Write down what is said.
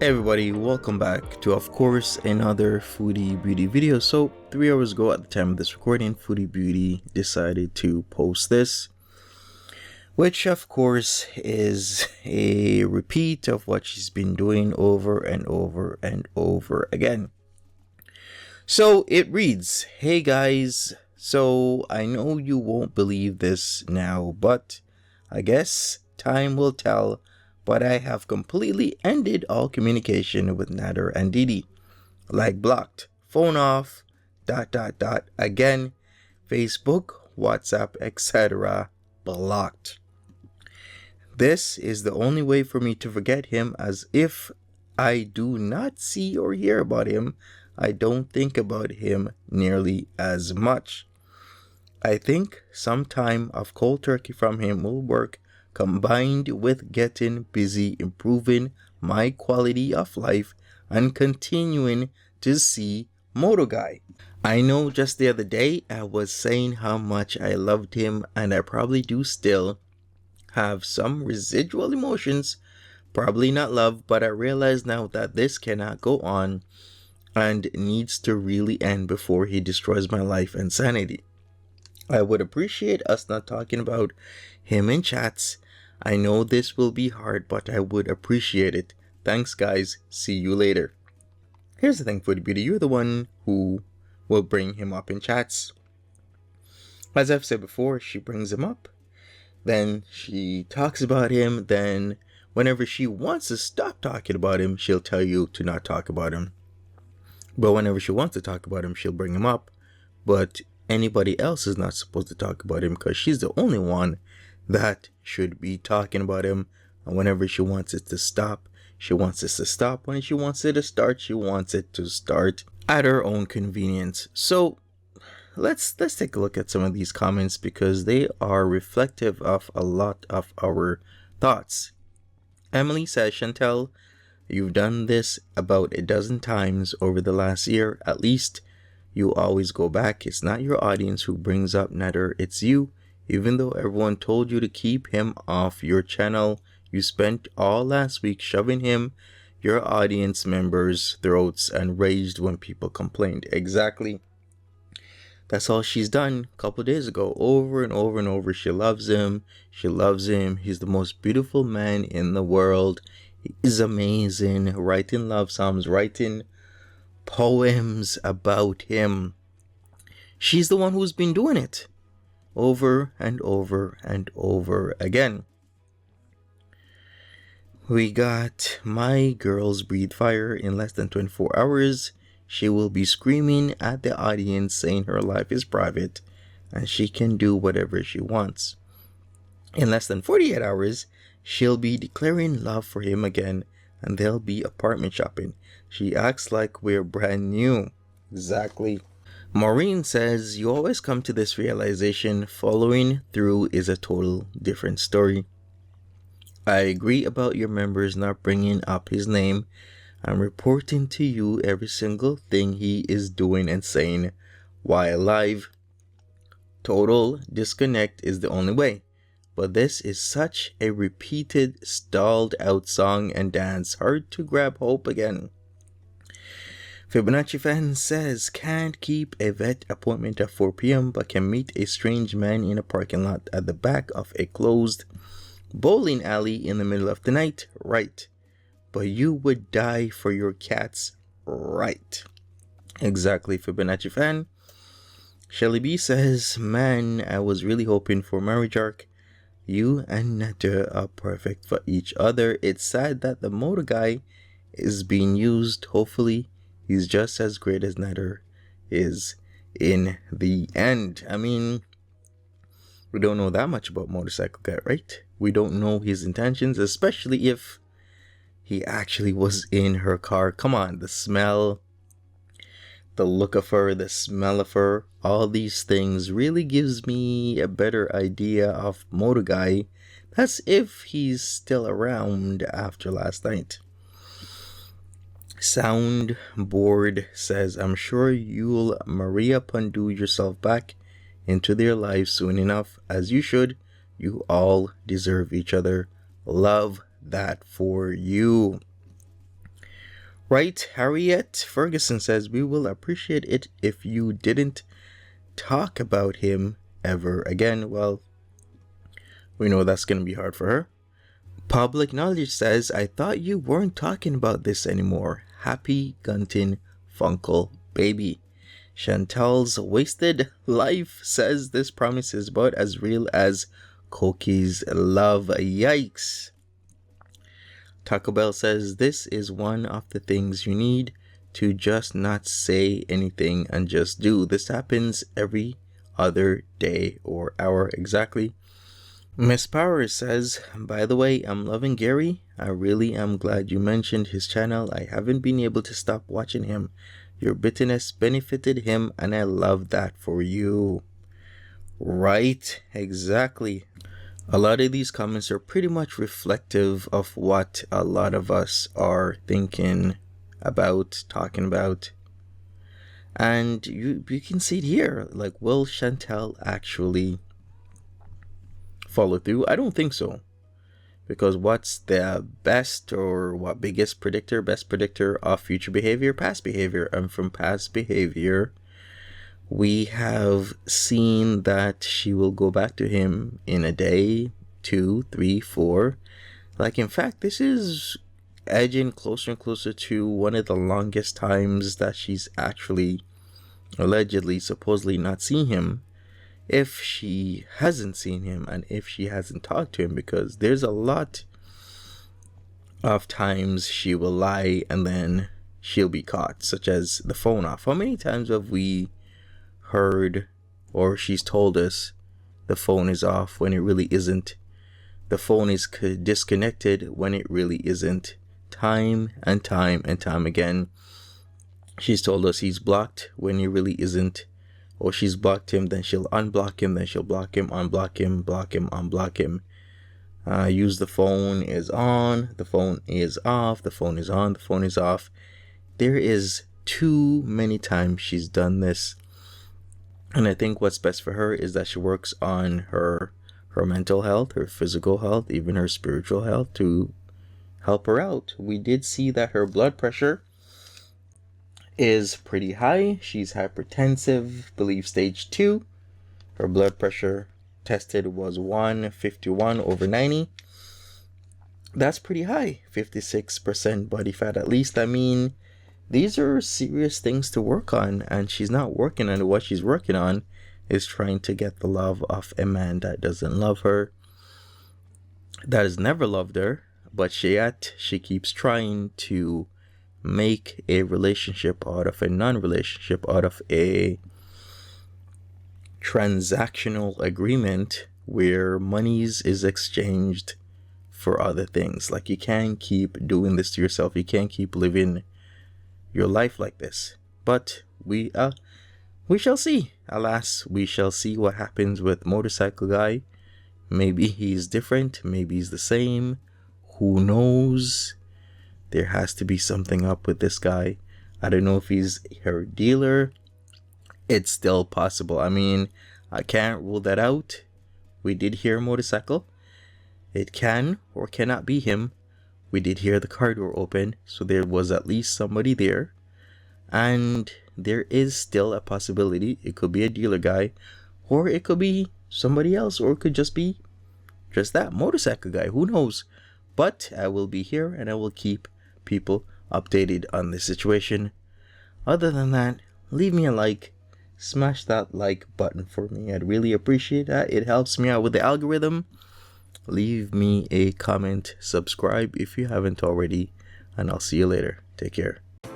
Hey everybody, welcome back to, of course, another Foodie Beauty video. So 3 hours ago at the time of this recording, Foodie Beauty decided to post this, which of course is a repeat of what she's been doing over and over and over again. So it reads, "Hey guys, so I know you won't believe this now, but I guess time will tell. But I have completely ended all communication with Nader and Didi. Like blocked, phone off, ... Again, Facebook, WhatsApp, etc. blocked. This is the only way for me to forget him, as if I do not see or hear about him, I don't think about him nearly as much. I think some time of cold turkey from him will work, combined with getting busy improving my quality of life and continuing to see Moto Guy. I know just the other day I was saying how much I loved him, and I probably do still have some residual emotions, probably not love, but I realize now that this cannot go on and needs to really end before he destroys my life and sanity. I would appreciate us not talking about him in chats. I know this will be hard, but I would appreciate it. Thanks guys, see you later." Here's the thing, Foodie Beauty, you're the one who will bring him up in chats. As I've said before, she brings him up, then she talks about him, then whenever she wants to stop talking about him, she'll tell you to not talk about him. But whenever she wants to talk about him, she'll bring him up. But anybody else is not supposed to talk about him, because she's the only one that should be talking about him. And whenever she wants it to stop, she wants it to stop. When she wants it to start, she wants it to start at her own convenience. So let's take a look at some of these comments, because they are reflective of a lot of our thoughts. Emily says, "Chantel, you've done this about a dozen times over the last year. At least you always go back. It's not your audience who brings up Nader, it's you. Even though everyone told you to keep him off your channel, you spent all last week shoving him your audience members' throats and raged when people complained." Exactly. That's all she's done a couple days ago, over and over and over. She loves him. She loves him. He's the most beautiful man in the world. He is amazing. Writing love songs, writing poems about him. She's the one who's been doing it over and over and over again. We got "My girls breathe fire. In less than 24 hours, she will be screaming at the audience saying her life is private and she can do whatever she wants. In less than 48 hours, she'll be declaring love for him again, and they'll be apartment shopping. She acts like we're brand new." Exactly. Maureen says, "You always come to this realization. Following through is a total different story. I agree about your members not bringing up his name. I'm reporting to you every single thing he is doing and saying while live. Total disconnect is the only way. But this is such a repeated, stalled out song and dance. Hard to grab hope again." Fibonacci fan says, "Can't keep a vet appointment at 4 p.m. but can meet a strange man in a parking lot at the back of a closed bowling alley in the middle of the night. Right. But you would die for your cats. Right." Exactly, Fibonacci fan. Shelly B says, "Man, I was really hoping for marriage arc. You and Nader are perfect for each other. It's sad that the Motor Guy is being used. Hopefully he's just as great as Nader is in the end." I mean, we don't know that much about Motorcycle Guy, right? We don't know his intentions, especially if he actually was in her car. Come on, the smell, the look of her, the smell of her, all these things really gives me a better idea of Motor Guy. That's if he's still around after last night. Soundboard says, "I'm sure you'll Maria Pandu yourself back into their lives soon enough, as you should. You all deserve each other. Love that for you." Right, Harriet Ferguson says, we will appreciate it if you didn't talk about him ever again. Well, we know that's going to be hard for her. Public Knowledge says, I thought you weren't talking about this anymore. Happy Guntin Funkle Baby. Chantal's Wasted Life says, this promise is about as real as Koki's love. Yikes. Taco Bell says, this is one of the things you need to just not say anything and just do. This happens every other day or hour exactly. Miss Power says, by the way, I'm loving Gary. I really am glad you mentioned his channel. I haven't been able to stop watching him. Your bitterness benefited him and I love that for you. Right, exactly. A lot of these comments are pretty much reflective of what a lot of us are thinking about, talking about. And you can see it here. Like, will Chantal actually follow through? I don't think so. Because what's the best or what best predictor of future behavior? Past behavior. And from past behavior, we have seen that she will go back to him in a day, 2, 3, 4. Like, in fact, this is edging closer and closer to one of the longest times that she's actually allegedly, supposedly not seen him, if she hasn't seen him and if she hasn't talked to him, because there's a lot of times she will lie and then she'll be caught, such as the phone off. How many times have we heard, or she's told us, the phone is off when it really isn't? The phone is disconnected when it really isn't. Time and time and time again, she's told us he's blocked when he really isn't. Or she's blocked him, then she'll unblock him, then she'll block him, unblock him, block him, unblock him. Use the phone is on, the phone is off, the phone is on, the phone is off. There is too many times she's done this. And I think what's best for her is that she works on her mental health, her physical health, even her spiritual health to help her out. We did see that her blood pressure is pretty high. She's hypertensive, believe stage 2. Her blood pressure tested was 151/90. That's pretty high. 56% body fat at least. I mean, these are serious things to work on, and she's not working on it. What she's working on is trying to get the love of a man that doesn't love her, that has never loved her, but she keeps trying to make a relationship out of a non-relationship, out of a transactional agreement where monies is exchanged for other things. Like, you can't keep doing this to yourself. You can't keep living your life like this. But we shall see. Alas, we shall see what happens with Motorcycle Guy. Maybe he's different, maybe he's the same, who knows? There has to be something up with this guy. I don't know if he's her dealer. It's still possible. I mean, I can't rule that out. We did hear Motorcycle. It can or cannot be him. We did hear the car door open, so there was at least somebody there. And there is still a possibility it could be a dealer guy, or it could be somebody else, or it could just be just that Motorcycle Guy. Who knows? But I will be here and I will keep people updated on this situation. Other than that, leave me a like. Smash that like button for me. I'd really appreciate that. It helps me out with the algorithm. Leave me a comment, subscribe if you haven't already, and I'll see you later. Take care. I